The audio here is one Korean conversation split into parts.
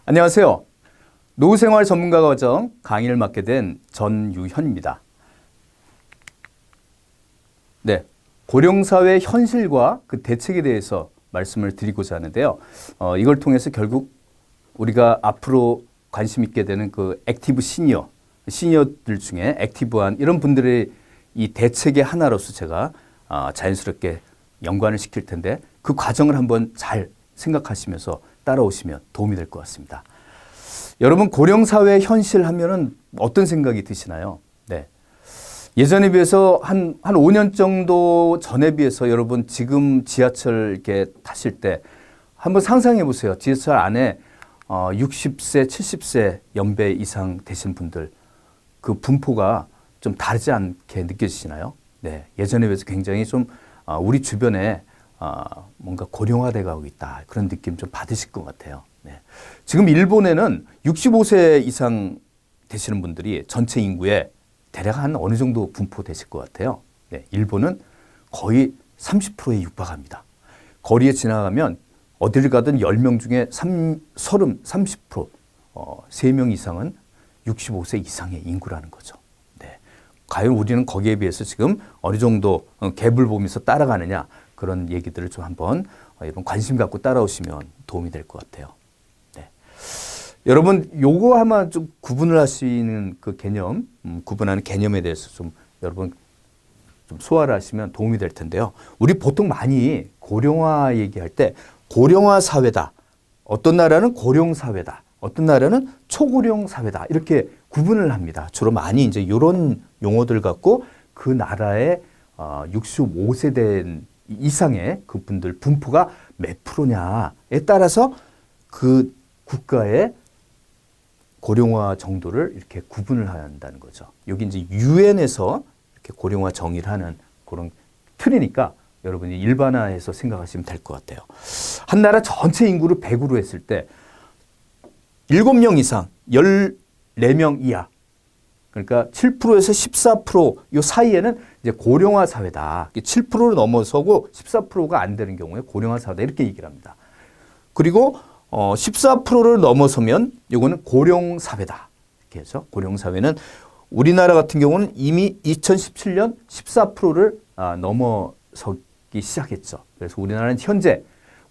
안녕하세요. 노후생활 전문가 과정 강의를 맡게 된 전유현입니다. 네, 고령사회 현실과 그 대책에 대해서 말씀을 드리고자 하는데요. 이걸 통해서 결국 우리가 앞으로 관심 있게 되는 그 액티브 시니어들 중에 액티브한 이런 분들의 이 대책의 하나로서 제가 자연스럽게 연관을 시킬 텐데 그 과정을 한번 잘 생각하시면서 따라오시면 도움이 될 것 같습니다. 여러분 고령사회 현실 하면은 어떤 생각이 드시나요? 네. 예전에 비해서 한 5년 정도 전에 비해서 여러분 지금 지하철 이렇게 타실 때 한번 상상해 보세요. 지하철 안에 60세, 70세 연배 이상 되신 분들 그 분포가 좀 다르지 않게 느껴지시나요? 네. 예전에 비해서 굉장히 좀 우리 주변에 뭔가 고령화돼 가고 있다. 그런 느낌 좀 받으실 것 같아요. 네. 지금 일본에는 65세 이상 되시는 분들이 전체 인구의 대략 한 어느 정도 분포되실 것 같아요. 네. 일본은 거의 30%에 육박합니다. 거리에 지나가면 어딜 가든 10명 중에 30%, 3명 이상은 65세 이상의 인구라는 거죠. 네. 과연 우리는 거기에 비해서 지금 어느 정도 갭을 보면서 따라가느냐 그런 얘기들을 좀 한번 여러분 관심 갖고 따라오시면 도움이 될 것 같아요. 네. 여러분 요거 아마 좀 구분을 하시는 그 개념, 구분하는 개념에 대해서 좀 여러분 좀 소화를 하시면 도움이 될 텐데요. 우리 보통 많이 고령화 얘기할 때 고령화 사회다. 어떤 나라는 고령 사회다. 어떤 나라는 초고령 사회다. 이렇게 구분을 합니다. 주로 많이 이제 이런 용어들 갖고 그 나라의 65세 된 이상의 그분들 분포가 몇 프로냐에 따라서 그 국가의 고령화 정도를 이렇게 구분을 한다는 거죠. 여기 이제 유엔에서 이렇게 고령화 정의를 하는 그런 틀이니까 여러분이 일반화해서 생각하시면 될 것 같아요. 한 나라 전체 인구를 100으로 했을 때 7명 이상, 14명 이하 그러니까 7%에서 14%요 사이에는 이제 고령화 사회다. 7%를 넘어서고 14%가 안 되는 경우에 고령화 사회다. 이렇게 얘기를 합니다. 그리고 14%를 넘어서면 이거는 고령 사회다. 이렇게 해서 고령 사회는 우리나라 같은 경우는 이미 2017년 14%를 넘어서기 시작했죠. 그래서 우리나라는 현재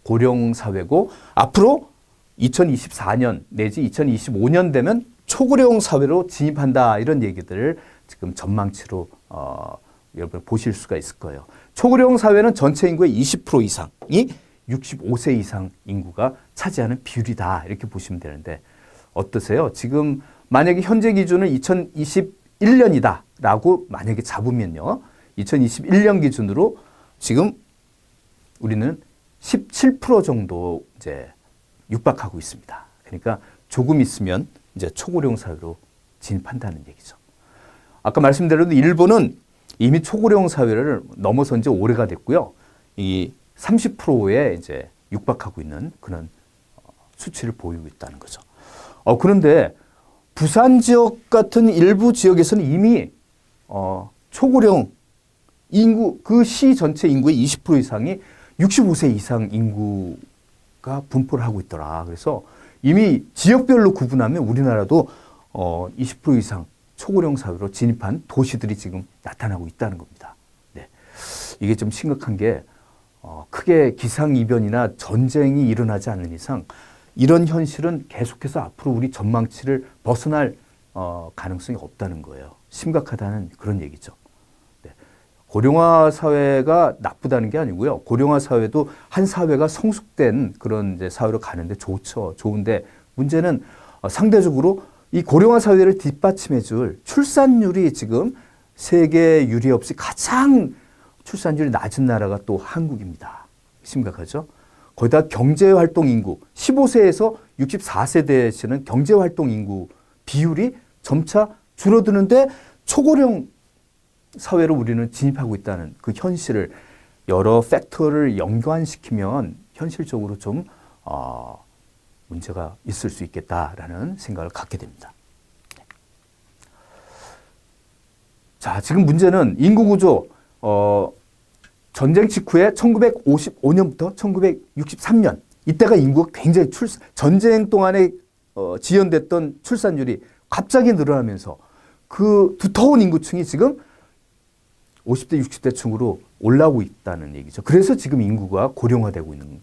고령 사회고 앞으로 2024년 내지 2025년 되면 초고령 사회로 진입한다 이런 얘기들을 지금 전망치로 여러분 보실 수가 있을 거예요. 초고령 사회는 전체 인구의 20% 이상이 65세 이상 인구가 차지하는 비율이다 이렇게 보시면 되는데 어떠세요? 지금 만약에 현재 기준은 2021년이다 라고 만약에 잡으면요. 2021년 기준으로 지금 우리는 17% 정도 이제 육박하고 있습니다. 그러니까 조금 있으면 이제 초고령 사회로 진입한다는 얘기죠. 아까 말씀드린 일본은 이미 초고령 사회를 넘어선 지 오래가 됐고요. 이 30%에 이제 육박하고 있는 그런 수치를 보이고 있다는 거죠. 그런데 부산 지역 같은 일부 지역에서는 이미 초고령 인구 그 시 전체 인구의 20% 이상이 65세 이상 인구가 분포를 하고 있더라. 그래서 이미 지역별로 구분하면 우리나라도 20% 이상 초고령 사회로 진입한 도시들이 지금 나타나고 있다는 겁니다. 네. 이게 좀 심각한 게 크게 기상이변이나 전쟁이 일어나지 않는 이상 이런 현실은 계속해서 앞으로 우리 전망치를 벗어날 가능성이 없다는 거예요. 심각하다는 그런 얘기죠. 네. 고령화 사회가 나쁘다는 게 아니고요. 고령화 사회도 한 사회가 성숙된 그런 이제 사회로 가는데 좋죠. 좋은데 문제는 상대적으로 이 고령화 사회를 뒷받침해 줄 출산율이 지금 세계 유례 없이 가장 출산율이 낮은 나라가 또 한국입니다. 심각하죠. 거기다 경제활동 인구 15세에서 64세 되시는 경제활동 인구 비율이 점차 줄어드는데 초고령 사회로 우리는 진입하고 있다는 그 현실을 여러 팩터를 연관시키면 현실적으로 좀 문제가 있을 수 있겠다라는 생각을 갖게 됩니다. 자, 지금 문제는 인구 구조 전쟁 직후에 1955년부터 1963년 이때가 인구가 굉장히 전쟁 동안에 지연됐던 출산율이 갑자기 늘어나면서 그 두터운 인구층이 지금 50대, 60대 층으로 올라오고 있다는 얘기죠. 그래서 지금 인구가 고령화되고 있는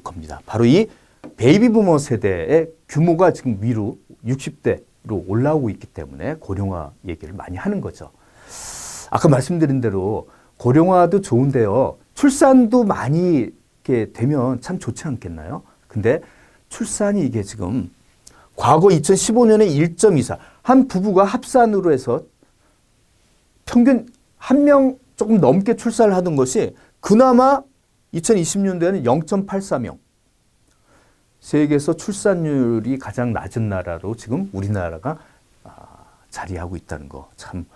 겁니다. 바로 이 베이비 부머 세대의 규모가 지금 위로 60대로 올라오고 있기 때문에 고령화 얘기를 많이 하는 거죠. 아까 말씀드린 대로 고령화도 좋은데요. 출산도 많이 이렇게 되면 참 좋지 않겠나요? 근데 출산이 이게 지금 과거 2015년에 1.24, 한 부부가 합산으로 해서 평균 한 명 조금 넘게 출산을 하던 것이 그나마 2020년도에는 0.84명. 세계에서 출산율이 가장 낮은 나라로 지금 우리나라가 자리하고 있다는 거 참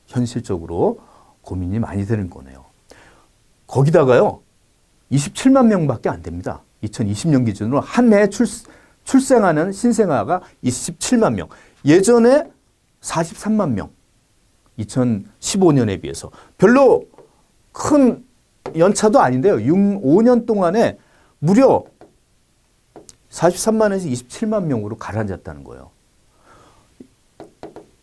현실적으로 고민이 많이 되는 거네요. 거기다가요, 27만 명밖에 안 됩니다. 2020년 기준으로 한 해 출생하는 신생아가 27만 명. 예전에 43만 명. 2015년에 비해서. 별로 큰 연차도 아닌데요. 5년 동안에 무려 43만에서 27만 명으로 가라앉았다는 거예요.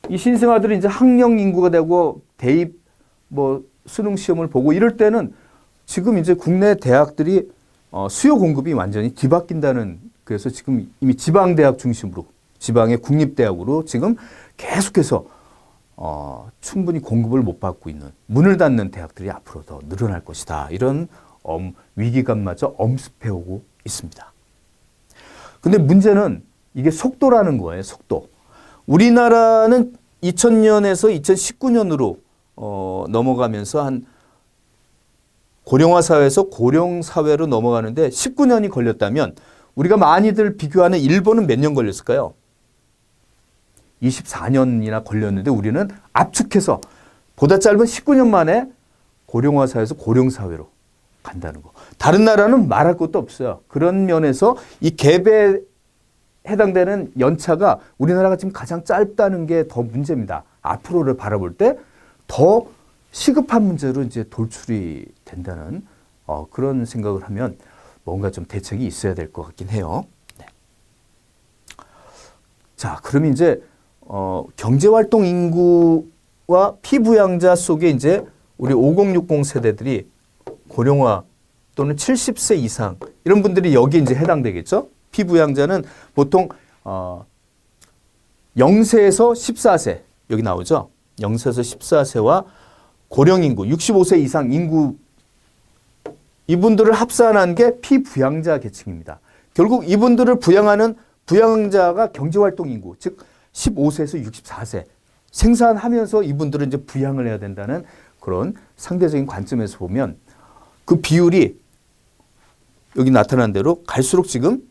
이 신생아들이 이제 학령 인구가 되고 대입 수능 시험을 보고 이럴 때는 지금 이제 국내 대학들이 수요 공급이 완전히 뒤바뀐다는, 그래서 지금 이미 지방대학 중심으로 지방의 국립대학으로 지금 계속해서 충분히 공급을 못 받고 있는, 문을 닫는 대학들이 앞으로 더 늘어날 것이다. 이런 위기감마저 엄습해오고 있습니다. 근데 문제는 이게 속도라는 거예요. 속도. 우리나라는 2000년에서 2019년으로 넘어가면서 한 고령화 사회에서 고령 사회로 넘어가는데 19년이 걸렸다면 우리가 많이들 비교하는 일본은 몇 년 걸렸을까요? 24년이나 걸렸는데 우리는 압축해서 보다 짧은 19년 만에 고령화 사회에서 고령 사회로 간다는 거. 다른 나라는 말할 것도 없어요. 그런 면에서 이 갭에 해당되는 연차가 우리나라가 지금 가장 짧다는 게 더 문제입니다. 앞으로를 바라볼 때 더 시급한 문제로 이제 돌출이 된다는 그런 생각을 하면 뭔가 좀 대책이 있어야 될 것 같긴 해요. 네. 자, 그럼 이제 경제활동 인구와 피부양자 속에 이제 우리 5060 세대들이 고령화 또는 70세 이상 이런 분들이 여기에 이제 해당되겠죠. 피부양자는 보통 0세에서 14세 여기 나오죠. 0세에서 14세와 고령인구 65세 이상 인구 이분들을 합산한 게 피부양자 계층입니다. 결국 이분들을 부양하는 부양자가 경제활동 인구 즉 15세에서 64세 생산하면서 이분들은 이제 부양을 해야 된다는 그런 상대적인 관점에서 보면 그 비율이 여기 나타난 대로 갈수록 지금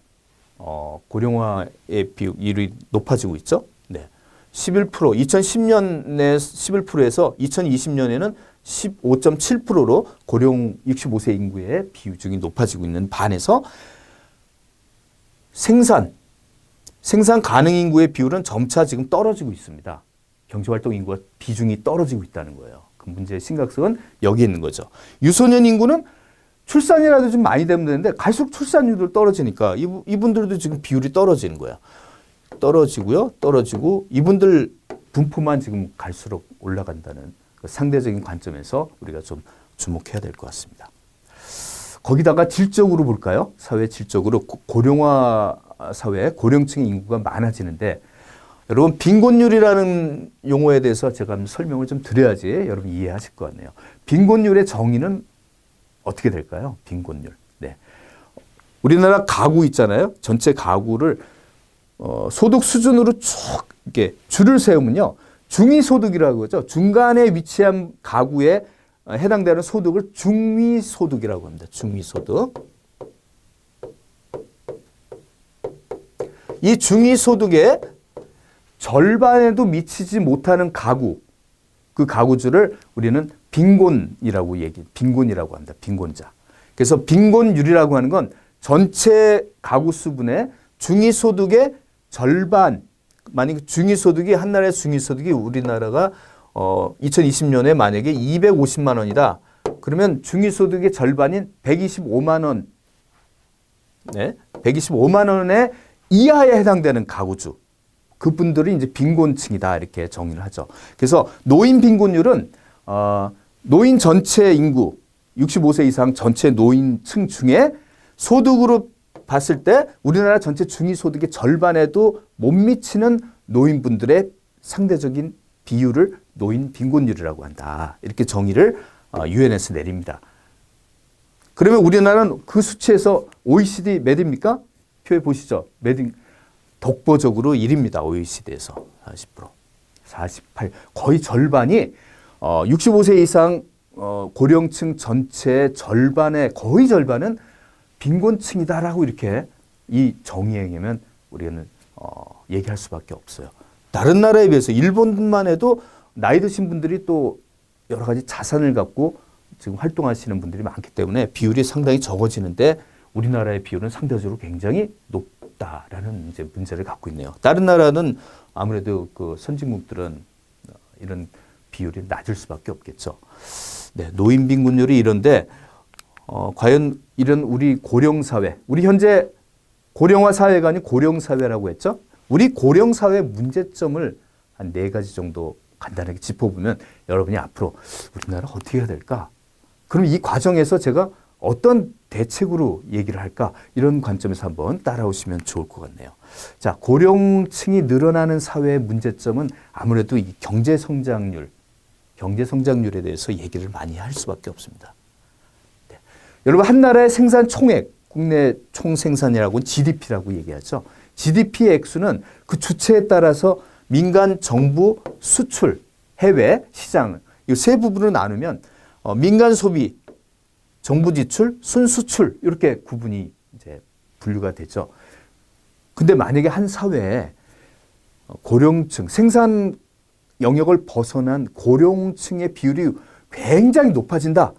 고령화의 비율이 높아지고 있죠. 네. 11% 2010년에 11%에서 2020년에는 15.7%로 고령 65세 인구의 비중이 높아지고 있는 반에서 생산 가능 인구의 비율은 점차 지금 떨어지고 있습니다. 경제활동 인구가 비중이 떨어지고 있다는 거예요. 그 문제의 심각성은 여기 있는 거죠. 유소년 인구는 출산이라도 좀 많이 되면 되는데 갈수록 출산율도 떨어지니까 이분들도 지금 비율이 떨어지는 거야. 떨어지고 이분들 분포만 지금 갈수록 올라간다는 그 상대적인 관점에서 우리가 좀 주목해야 될 것 같습니다. 거기다가 질적으로 볼까요? 사회 질적으로 고령화 사회에 고령층의 인구가 많아지는데 여러분 빈곤율이라는 용어에 대해서 제가 설명을 좀 드려야지 여러분 이해하실 것 같네요. 빈곤율의 정의는 어떻게 될까요? 빈곤율. 네. 우리나라 가구 있잖아요. 전체 가구를 소득 수준으로 쭉 이렇게 줄을 세우면요. 중위소득이라고 하죠. 중간에 위치한 가구에 해당되는 소득을 중위소득이라고 합니다. 중위소득. 이 중위소득의 절반에도 미치지 못하는 가구, 그 가구주를 우리는 빈곤이라고 합니다. 빈곤자. 그래서 빈곤율이라고 하는 건 전체 가구 수분의 중위소득의 절반, 만약에 중위소득이 한 나라의 중위소득이 우리나라가 2020년에 만약에 250만 원이다. 그러면 중위소득의 절반인 125만 원, 네, 125만 원의 이하에 해당되는 가구주, 그분들이 이제 빈곤층이다 이렇게 정의를 하죠. 그래서 노인 빈곤율은 노인 전체 인구 65세 이상 전체 노인층 중에 소득으로 봤을 때 우리나라 전체 중위소득의 절반에도 못 미치는 노인분들의 상대적인 비율을 노인 빈곤율이라고 한다. 이렇게 정의를 유엔에서 내립니다. 그러면 우리나라는 그 수치에서 OECD 몇입니까? 표에 보시죠. 독보적으로 1위입니다. OECD에서 40%. 48. 거의 절반이 65세 이상 고령층 전체 절반의 거의 절반은 빈곤층이다라고 이렇게 이 정의에 의하면 우리는 얘기할 수밖에 없어요. 다른 나라에 비해서 일본만 해도 나이 드신 분들이 또 여러 가지 자산을 갖고 지금 활동하시는 분들이 많기 때문에 비율이 상당히 적어지는데 우리나라의 비율은 상대적으로 굉장히 높다라는 이제 문제를 갖고 있네요. 다른 나라는 아무래도 그 선진국들은 이런 비율이 낮을 수밖에 없겠죠. 네, 노인 빈곤율이 이런데 과연 이런 우리 고령 사회, 우리 현재 고령화 사회가 아닌 고령 사회라고 했죠. 우리 고령 사회 문제점을 한 4가지 정도 간단하게 짚어보면 여러분이 앞으로 우리나라 어떻게 해야 될까? 그럼 이 과정에서 제가 어떤 대책으로 얘기를 할까? 이런 관점에서 한번 따라오시면 좋을 것 같네요. 자, 고령층이 늘어나는 사회의 문제점은 아무래도 이 경제 성장률에 대해서 얘기를 많이 할 수밖에 없습니다. 네. 여러분, 한 나라의 생산 총액, 국내 총생산이라고는 GDP라고 얘기하죠. GDP의 액수는 그 주체에 따라서 민간, 정부, 수출, 해외, 시장, 이 세 부분으로 나누면 민간 소비, 정부 지출, 순수출 이렇게 구분이 이제 분류가 되죠. 근데 만약에 한 사회에 고령층, 생산 영역을 벗어난 고령층의 비율이 굉장히 높아진다.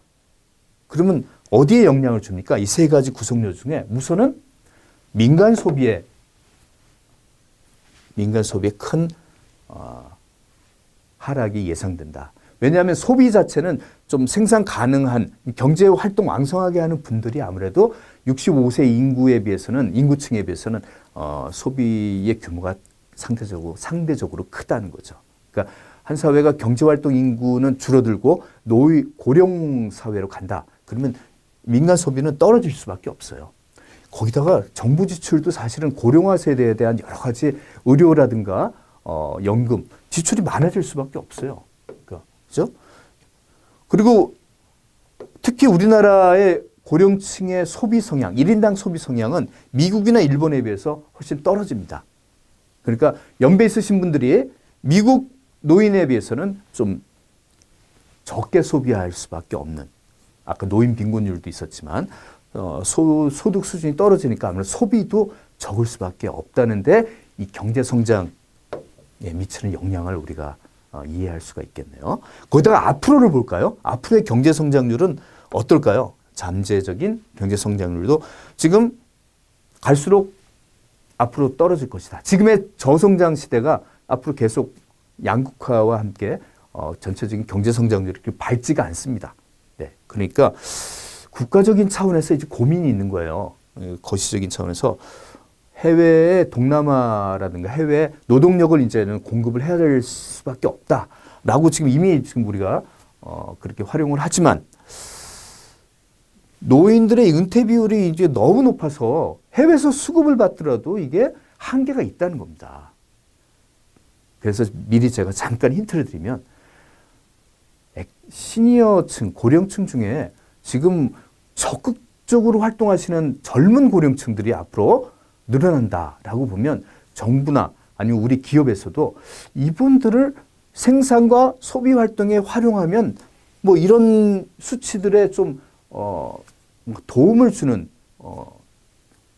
그러면 어디에 영향을 줍니까? 이 3가지 구성요 중에 우선은 민간 소비에 큰 하락이 예상된다. 왜냐하면 소비 자체는 좀 생산 가능한 경제 활동 왕성하게 하는 분들이 아무래도 65세 인구층에 비해서는 소비의 규모가 상대적으로 크다는 거죠. 그러니까 한 사회가 경제 활동 인구는 줄어들고 고령 사회로 간다. 그러면 민간 소비는 떨어질 수밖에 없어요. 거기다가 정부 지출도 사실은 고령화 세대에 대한 여러 가지 의료라든가 연금 지출이 많아질 수밖에 없어요. 그죠? 그리고 특히 우리나라의 고령층의 소비 성향, 1인당 소비 성향은 미국이나 일본에 비해서 훨씬 떨어집니다. 그러니까 연배 있으신 분들이 미국 노인에 비해서는 좀 적게 소비할 수밖에 없는, 아까 노인 빈곤율도 있었지만 소득 수준이 떨어지니까 아무래도 소비도 적을 수밖에 없다는데 이 경제 성장에 미치는 영향을 우리가 이해할 수가 있겠네요. 거기다가 앞으로를 볼까요? 앞으로의 경제 성장률은 어떨까요? 잠재적인 경제 성장률도 지금 갈수록 앞으로 떨어질 것이다. 지금의 저성장 시대가 앞으로 계속 양극화와 함께 전체적인 경제 성장률이 밝지가 않습니다. 네, 그러니까 국가적인 차원에서 이제 고민이 있는 거예요. 거시적인 차원에서 해외의 동남아라든가 해외 노동력을 이제는 공급을 해야 될 수밖에 없다라고 이미 우리가 그렇게 활용을 하지만 노인들의 은퇴 비율이 이제 너무 높아서 해외에서 수급을 받더라도 이게 한계가 있다는 겁니다. 그래서 미리 제가 잠깐 힌트를 드리면 시니어층, 고령층 중에 지금 적극적으로 활동하시는 젊은 고령층들이 앞으로 늘어난다라고 보면 정부나 아니면 우리 기업에서도 이분들을 생산과 소비 활동에 활용하면 뭐 이런 수치들에 좀 도움을 주는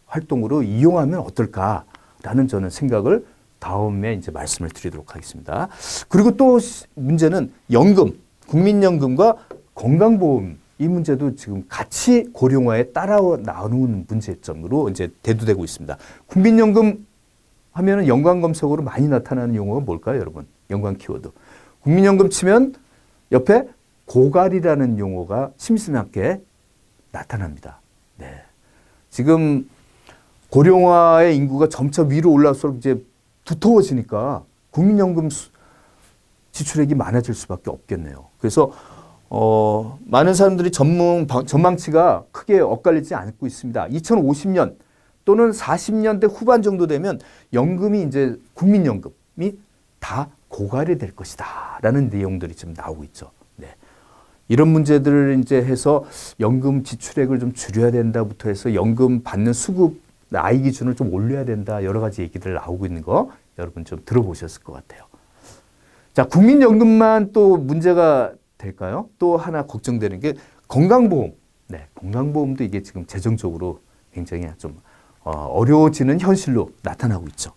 활동으로 이용하면 어떨까라는 저는 생각을 다음에 이제 말씀을 드리도록 하겠습니다. 그리고 또 문제는 연금, 국민연금과 건강보험 이 문제도 지금 같이 고령화에 따라 나오는 문제점으로 이제 대두되고 있습니다. 국민연금 하면은 연관 검색어로 많이 나타나는 용어가 뭘까요, 여러분? 연관 키워드. 국민연금 치면 옆에 고갈이라는 용어가 심심하게 나타납니다. 네. 지금 고령화의 인구가 점차 위로 올라갈수록 이제 두터워지니까 국민연금 지출액이 많아질 수밖에 없겠네요. 그래서 많은 사람들이 전망치가 크게 엇갈리지 않고 있습니다. 2050년 또는 40년대 후반 정도 되면 연금이 이제 국민연금이 다 고갈이 될 것이다 라는 내용들이 지금 나오고 있죠. 네. 이런 문제들을 이제 해서 연금 지출액을 좀 줄여야 된다부터 해서 연금 받는 수급 나이 기준을 좀 올려야 된다 여러 가지 얘기들 나오고 있는 거 여러분 좀 들어보셨을 것 같아요. 자, 국민연금만 또 문제가 될까요? 또 하나 걱정되는 게 건강보험. 네, 건강보험도 이게 지금 재정적으로 굉장히 좀 어려워지는 현실로 나타나고 있죠.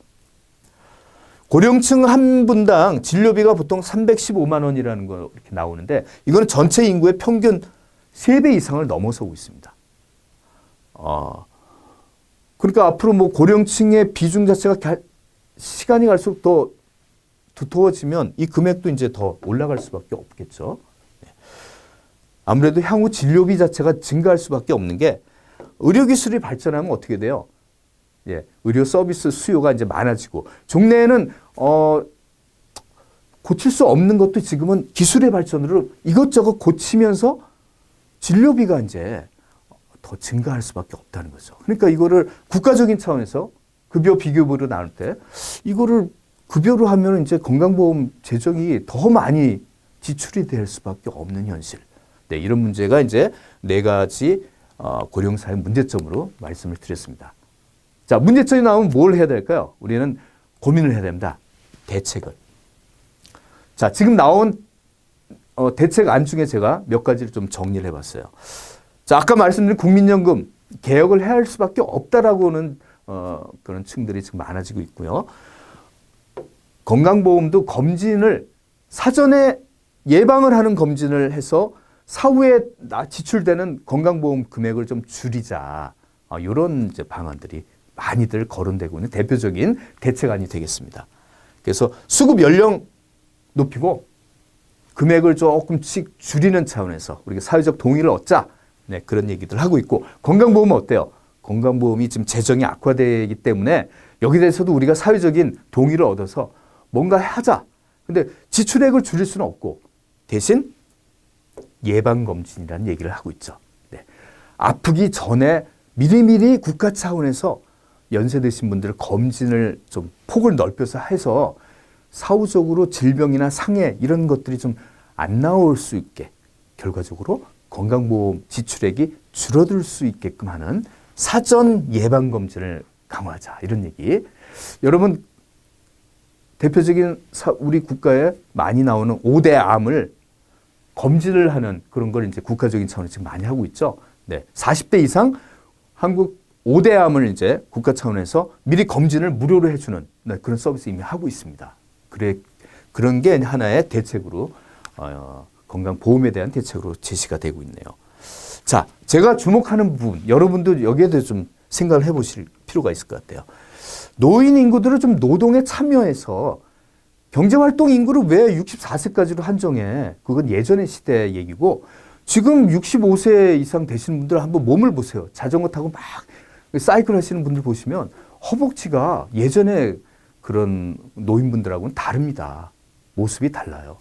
고령층 한 분당 진료비가 보통 315만 원이라는 거 이렇게 나오는데 이거는 전체 인구의 평균 3배 이상을 넘어서고 있습니다. 그러니까 앞으로 뭐 고령층의 비중 자체가 시간이 갈수록 더 두터워지면 이 금액도 이제 더 올라갈 수밖에 없겠죠. 아무래도 향후 진료비 자체가 증가할 수밖에 없는 게 의료기술이 발전하면 어떻게 돼요? 예, 의료 서비스 수요가 이제 많아지고 종래에는 고칠 수 없는 것도 지금은 기술의 발전으로 이것저것 고치면서 진료비가 이제 더 증가할 수밖에 없다는 거죠. 그러니까 이거를 국가적인 차원에서 급여 비급여로 나눌 때 이거를 급여로 하면 이제 건강보험 재정이 더 많이 지출이 될 수밖에 없는 현실. 네, 이런 문제가 이제 4가지 고령사의 문제점으로 말씀을 드렸습니다. 자, 문제점이 나오면 뭘 해야 될까요? 우리는 고민을 해야 됩니다. 대책을. 자, 지금 나온 대책안 중에 제가 몇 가지를 좀 정리를 해봤어요. 자, 아까 말씀드린 국민연금 개혁을 해야 할 수밖에 없다라고는 그런 층들이 지금 많아지고 있고요. 건강보험도 검진을 사전에 예방을 하는 검진을 해서 사후에 지출되는 건강보험 금액을 좀 줄이자. 이런 이제 방안들이 많이들 거론되고 있는 대표적인 대책안이 되겠습니다. 그래서 수급 연령 높이고 금액을 조금씩 줄이는 차원에서 우리가 사회적 동의를 얻자. 네, 그런 얘기들 하고 있고 건강보험은 어때요? 건강보험이 지금 재정이 악화되기 때문에 여기 대해서도 우리가 사회적인 동의를 얻어서 뭔가 하자. 근데 지출액을 줄일 수는 없고 대신 예방검진이라는 얘기를 하고 있죠. 네. 아프기 전에 미리미리 국가 차원에서 연세 드신 분들 검진을 좀 폭을 넓혀서 해서 사후적으로 질병이나 상해 이런 것들이 좀 안 나올 수 있게 결과적으로 건강보험 지출액이 줄어들 수 있게끔 하는 사전 예방검진을 강화하자 이런 얘기. 여러분 대표적인 우리 국가에 많이 나오는 5대 암을 검진을 하는 그런 걸 이제 국가적인 차원에서 지금 많이 하고 있죠. 네. 40대 이상 한국 5대 암을 이제 국가 차원에서 미리 검진을 무료로 해주는 그런 서비스 이미 하고 있습니다. 그런 게 하나의 대책으로, 건강보험에 대한 대책으로 제시가 되고 있네요. 자, 제가 주목하는 부분, 여러분도 여기에 대해서 좀 생각을 해보실 필요가 있을 것 같아요. 노인 인구들을 좀 노동에 참여해서 경제활동 인구를 왜 64세까지로 한정해? 그건 예전의 시대 얘기고 지금 65세 이상 되시는 분들 한번 몸을 보세요. 자전거 타고 막 사이클 하시는 분들 보시면 허벅지가 예전에 그런 노인분들하고는 다릅니다. 모습이 달라요.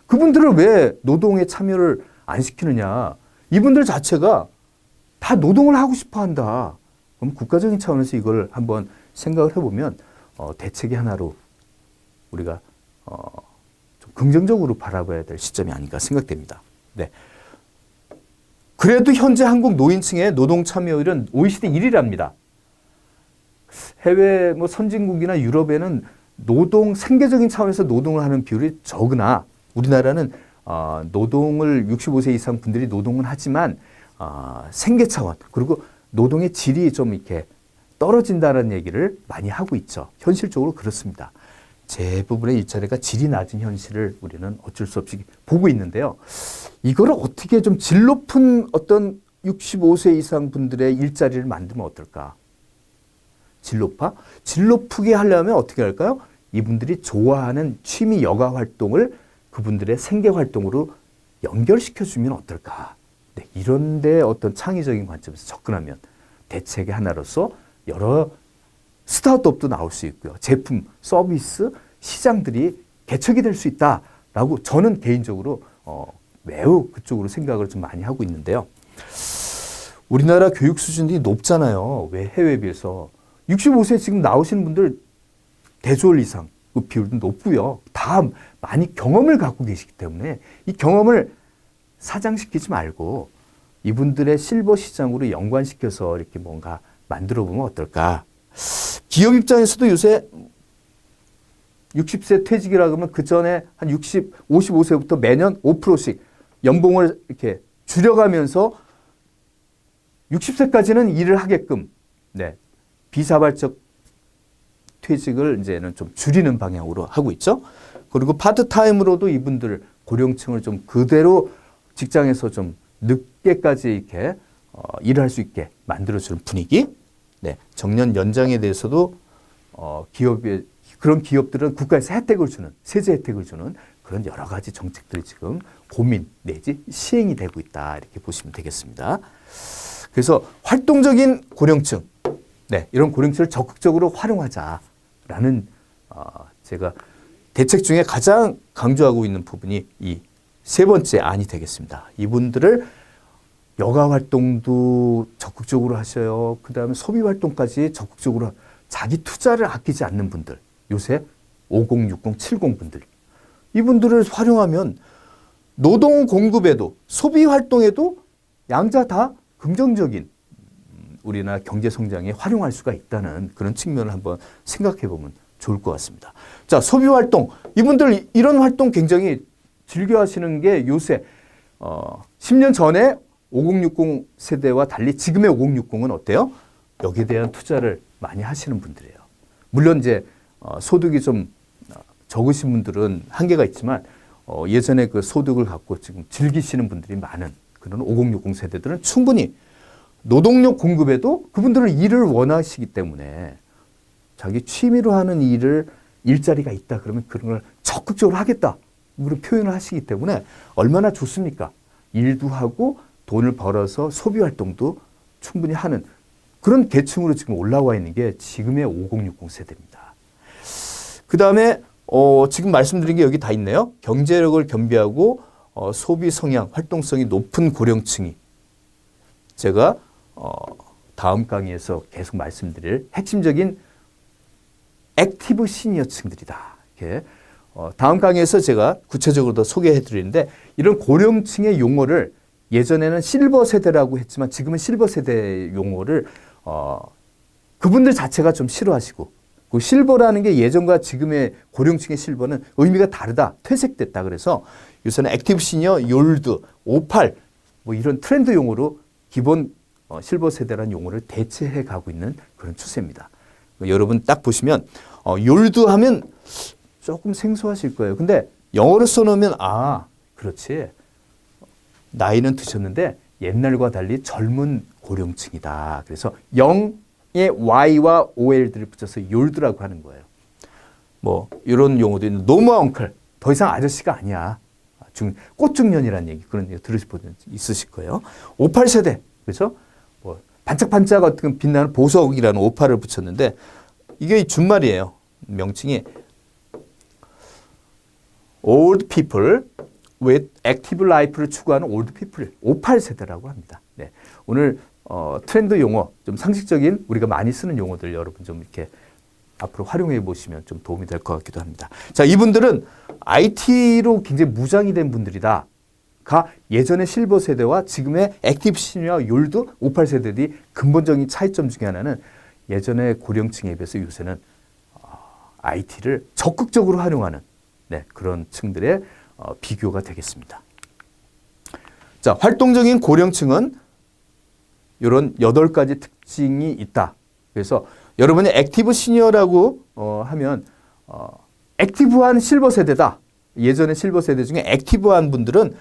그분들을 왜 노동에 참여를 안 시키느냐? 이분들 자체가 다 노동을 하고 싶어 한다. 그럼 국가적인 차원에서 이걸 한번 생각을 해보면 대책의 하나로 우리가 좀 긍정적으로 바라봐야 될 시점이 아닌가 생각됩니다. 네. 그래도 현재 한국 노인층의 노동 참여율은 OECD 1위랍니다. 해외 뭐 선진국이나 유럽에는 노동 생계적인 차원에서 노동을 하는 비율이 적으나 우리나라는 노동을 65세 이상 분들이 노동은 하지만 생계 차원 그리고 노동의 질이 좀 이렇게 떨어진다는 얘기를 많이 하고 있죠. 현실적으로 그렇습니다. 대부분의 일자리가 질이 낮은 현실을 우리는 어쩔 수 없이 보고 있는데요. 이걸 어떻게 좀 질 높은 어떤 65세 이상 분들의 일자리를 만들면 어떨까? 질 높게 하려면 어떻게 할까요? 이분들이 좋아하는 취미 여가 활동을 그분들의 생계 활동으로 연결시켜주면 어떨까? 네, 이런데 어떤 창의적인 관점에서 접근하면 대책의 하나로서 여러 스타트업도 나올 수 있고요. 제품, 서비스, 시장들이 개척이 될 수 있다라고 저는 개인적으로 매우 그쪽으로 생각을 좀 많이 하고 있는데요. 우리나라 교육 수준이 높잖아요. 왜 해외에 비해서. 65세 지금 나오시는 분들 대졸 이상 그 비율도 높고요. 다 많이 경험을 갖고 계시기 때문에 이 경험을 사장시키지 말고 이분들의 실버 시장으로 연관시켜서 이렇게 뭔가 만들어 보면 어떨까. 기업 입장에서도 요새 60세 퇴직이라 그러면 그 전에 한 55세부터 매년 5%씩 연봉을 이렇게 줄여가면서 60세까지는 일을 하게끔 네, 비자발적 퇴직을 이제는 좀 줄이는 방향으로 하고 있죠. 그리고 파트타임으로도 이분들 고령층을 좀 그대로 직장에서 좀 늦게까지 이렇게 일을 할 수 있게 만들어주는 분위기. 네, 정년 연장에 대해서도 기업의 그런 기업들은 국가에서 혜택을 주는 세제 혜택을 주는 그런 여러 가지 정책들이 지금 고민 내지 시행이 되고 있다 이렇게 보시면 되겠습니다. 그래서 활동적인 고령층, 네, 이런 고령층을 적극적으로 활용하자라는 제가 대책 중에 가장 강조하고 있는 부분이 이 세 번째 안이 되겠습니다. 이분들을 여가 활동도 적극적으로 하셔요. 그 다음에 소비 활동까지 적극적으로 자기 투자를 아끼지 않는 분들, 요새 50, 60, 70 분들, 이분들을 활용하면 노동 공급에도 소비 활동에도 양자 다 긍정적인 우리나라 경제 성장에 활용할 수가 있다는 그런 측면을 한번 생각해 보면 좋을 것 같습니다. 자, 소비 활동. 이분들 이런 활동 굉장히 즐겨 하시는 게 요새 10년 전에 5060 세대와 달리 지금의 5060은 어때요? 여기에 대한 투자를 많이 하시는 분들이에요. 물론 이제 소득이 좀 적으신 분들은 한계가 있지만 예전에 그 소득을 갖고 지금 즐기시는 분들이 많은 그런 5060 세대들은 충분히 노동력 공급에도 그분들은 일을 원하시기 때문에 자기 취미로 하는 일자리가 있다 그러면 그런 걸 적극적으로 하겠다. 그런 표현을 하시기 때문에 얼마나 좋습니까? 일도 하고 돈을 벌어서 소비 활동도 충분히 하는 그런 계층으로 지금 올라와 있는 게 지금의 5060 세대입니다. 그 다음에 지금 말씀드린 게 여기 다 있네요. 경제력을 겸비하고 소비 성향, 활동성이 높은 고령층이 제가 다음 강의에서 계속 말씀드릴 핵심적인 액티브 시니어층들이다. 이렇게 다음 강의에서 제가 구체적으로 더 소개해 드리는데 이런 고령층의 용어를 예전에는 실버 세대라고 했지만 지금은 실버 세대 용어를 그분들 자체가 좀 싫어하시고 그 실버라는 게 예전과 지금의 고령층의 실버는 의미가 다르다. 퇴색됐다. 그래서 요새는 액티브 시니어, 욜드, 58 뭐 이런 트렌드 용어로 기본 실버 세대라는 용어를 대체해 가고 있는 그런 추세입니다. 여러분 딱 보시면 욜드 하면 조금 생소하실 거예요. 근데 영어로 써놓으면 그렇지. 나이는 드셨는데 옛날과 달리 젊은 고령층이다. 그래서 영의 Y와 OL들을 붙여서 욜드라고 하는 거예요. 뭐 이런 용어도 있는 노모 엉클. 더 이상 아저씨가 아니야. 꽃중년이라는 얘기 그런 얘기 들으실 분 있으실 거예요. 58세대. 그렇죠? 뭐 반짝반짝 어떤 빛나는 보석이라는 58을 붙였는데 이게 준말이에요. 명칭이 old people with active life를 추구하는 old people, 58세대라고 합니다. 네. 오늘 트렌드 용어, 좀 상식적인 우리가 많이 쓰는 용어들 여러분 좀 이렇게 앞으로 활용해 보시면 좀 도움이 될 것 같기도 합니다. 자, 이분들은 IT로 굉장히 무장이 된 분들이다. 가 예전의 실버 세대와 지금의 액티브 시니어 욜드 58세대들이 근본적인 차이점 중에 하나는 예전의 고령층에 비해서 요새는 IT를 적극적으로 활용하는 그런 층들의 비교가 되겠습니다. 자, 활동적인 고령층은 이런 8가지 특징이 있다. 그래서 여러분이 액티브 시니어라고 하면 액티브한 실버 세대다. 예전의 실버 세대 중에 액티브한 분들은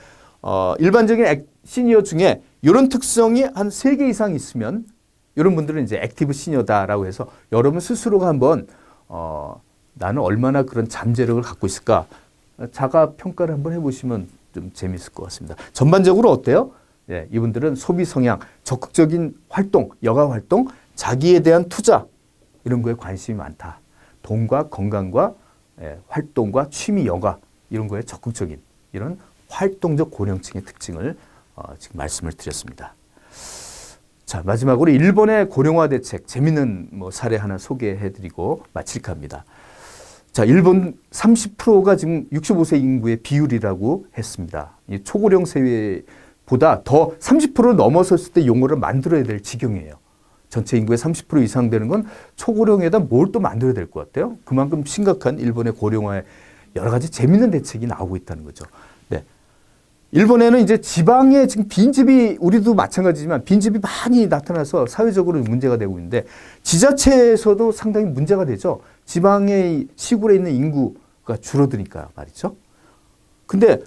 일반적인 시니어 중에 이런 특성이 한 3개 이상 있으면 이런 분들은 이제 액티브 시니어다라고 해서 여러분 스스로가 한번 나는 얼마나 그런 잠재력을 갖고 있을까 자가 평가를 한번 해보시면 좀 재미있을 것 같습니다. 전반적으로 어때요? 예, 이분들은 소비 성향, 적극적인 활동, 여가 활동, 자기에 대한 투자, 이런 거에 관심이 많다. 돈과 건강과 활동과 취미, 여가 이런 거에 적극적인 이런 활동적 고령층의 특징을 지금 말씀을 드렸습니다. 자, 마지막으로 일본의 고령화 대책 재미있는 사례 하나 소개해드리고 마칠까 합니다. 자, 일본 30%가 지금 65세 인구의 비율이라고 했습니다. 이 초고령 세대보다 더 30%를 넘어섰을 때 용어를 만들어야 될 지경이에요. 전체 인구의 30% 이상 되는 건 초고령에다 뭘 또 만들어야 될 것 같아요. 그만큼 심각한 일본의 고령화에 여러 가지 재미있는 대책이 나오고 있다는 거죠. 네. 일본에는 이제 지방에 지금 빈집이 우리도 마찬가지지만 빈집이 많이 나타나서 사회적으로 문제가 되고 있는데 지자체에서도 상당히 문제가 되죠. 지방의 시골에 있는 인구가 줄어드니까 말이죠. 근데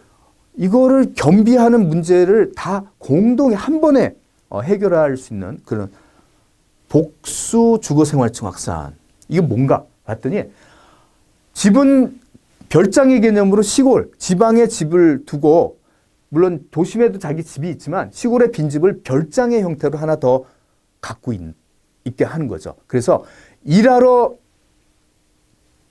이거를 겸비하는 문제를 다 공동에 한 번에 해결할 수 있는 그런 복수 주거생활층 확산. 이게 뭔가 봤더니 집은 별장의 개념으로 시골, 지방에 집을 두고 물론 도심에도 자기 집이 있지만 시골의 빈집을 별장의 형태로 하나 더 갖고 있게 하는 거죠. 그래서 일하러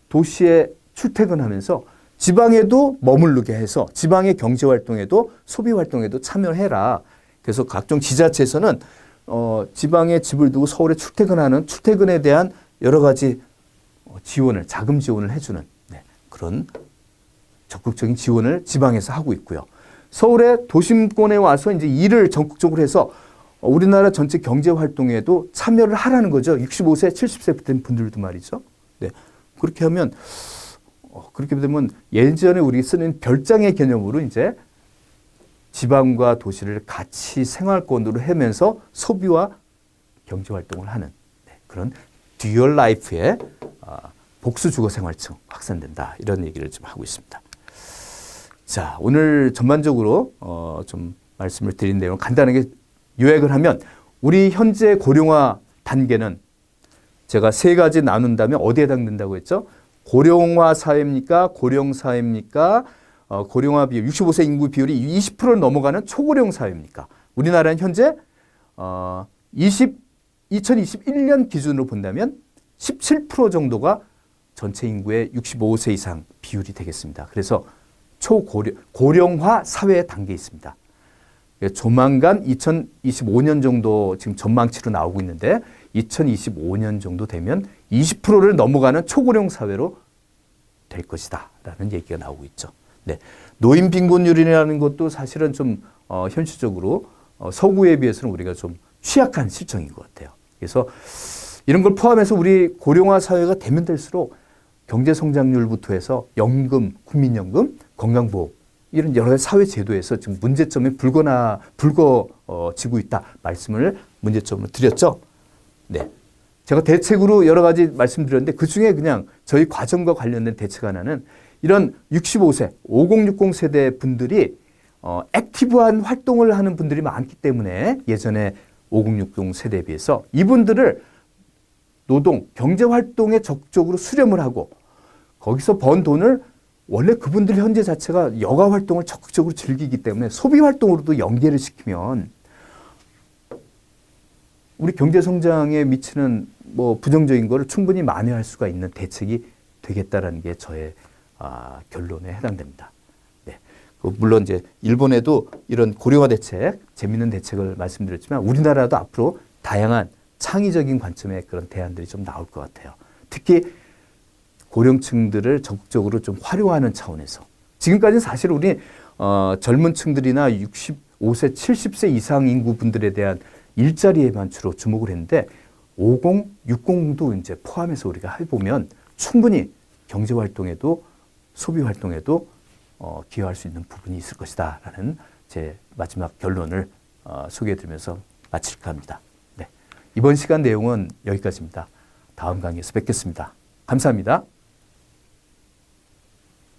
도시에 출퇴근하면서 지방에도 머무르게 해서 지방의 경제활동에도 소비활동에도 참여해라. 그래서 각종 지자체에서는 지방에 집을 두고 서울에 출퇴근하는 출퇴근에 대한 여러 가지 지원을, 자금 지원을 해주는 그런 적극적인 지원을 지방에서 하고 있고요. 서울의 도심권에 와서 이제 일을 전국적으로 해서 우리나라 전체 경제 활동에도 참여를 하라는 거죠. 65세, 70세 된 분들도 말이죠. 네. 그렇게 하면, 그렇게 되면 예전에 우리 쓰는 별장의 개념으로 이제 지방과 도시를 같이 생활권으로 하면서 소비와 경제 활동을 하는 그런 듀얼 라이프의 복수 주거 생활층 확산된다. 이런 얘기를 좀 하고 있습니다. 자, 오늘 전반적으로 좀 말씀을 드린 내용 간단하게 요약을 하면 우리 현재 고령화 단계는 제가 세 가지 나눈다면 어디에 해당된다고 했죠? 고령화 사회입니까? 고령 사회입니까? 고령화 비율, 65세 인구 비율이 20%를 넘어가는 초고령 사회입니까? 우리나라는 현재 2021년 기준으로 본다면 17% 정도가 전체 인구의 65세 이상 비율이 되겠습니다. 그래서 고령화 사회의 단계에 있습니다. 조만간 2025년 정도 지금 전망치로 나오고 있는데 2025년 정도 되면 20%를 넘어가는 초고령 사회로 될 것이다 라는 얘기가 나오고 있죠. 네. 노인 빈곤율이라는 것도 사실은 좀 현실적으로 서구에 비해서는 우리가 좀 취약한 실정인 것 같아요. 그래서 이런 걸 포함해서 우리 고령화 사회가 되면 될수록 경제성장률부터 해서 연금, 국민연금, 건강보험 이런 여러 가지 사회 제도에서 지금 문제점이 불거지고 있다 말씀을 문제점으로 드렸죠. 네, 제가 대책으로 여러 가지 말씀드렸는데 그중에 그냥 저희 과정과 관련된 대책 하나는 이런 65세, 5060 세대 분들이 액티브한 활동을 하는 분들이 많기 때문에 예전에 5060 세대에 비해서 이분들을 노동, 경제활동에 적극적으로 수렴을 하고 거기서 번 돈을 원래 그분들 현재 자체가 여가활동을 적극적으로 즐기기 때문에 소비활동으로도 연계를 시키면 우리 경제성장에 미치는 부정적인 거를 충분히 만회할 수가 있는 대책이 되겠다라는 게 저의 결론에 해당됩니다. 네. 물론 이제 일본에도 이런 고령화 대책, 재미있는 대책을 말씀드렸지만 우리나라도 앞으로 다양한 창의적인 관점의 그런 대안들이 좀 나올 것 같아요. 특히 고령층들을 적극적으로 좀 활용하는 차원에서 지금까지는 사실 우리 젊은 층들이나 65세, 70세 이상 인구 분들에 대한 일자리에만 주로 주목을 했는데 50, 60도 이제 포함해서 우리가 해보면 충분히 경제활동에도 소비활동에도 기여할 수 있는 부분이 있을 것이다 라는 제 마지막 결론을 소개해드리면서 마칠까 합니다. 네. 이번 시간 내용은 여기까지입니다. 다음 강의에서 뵙겠습니다. 감사합니다.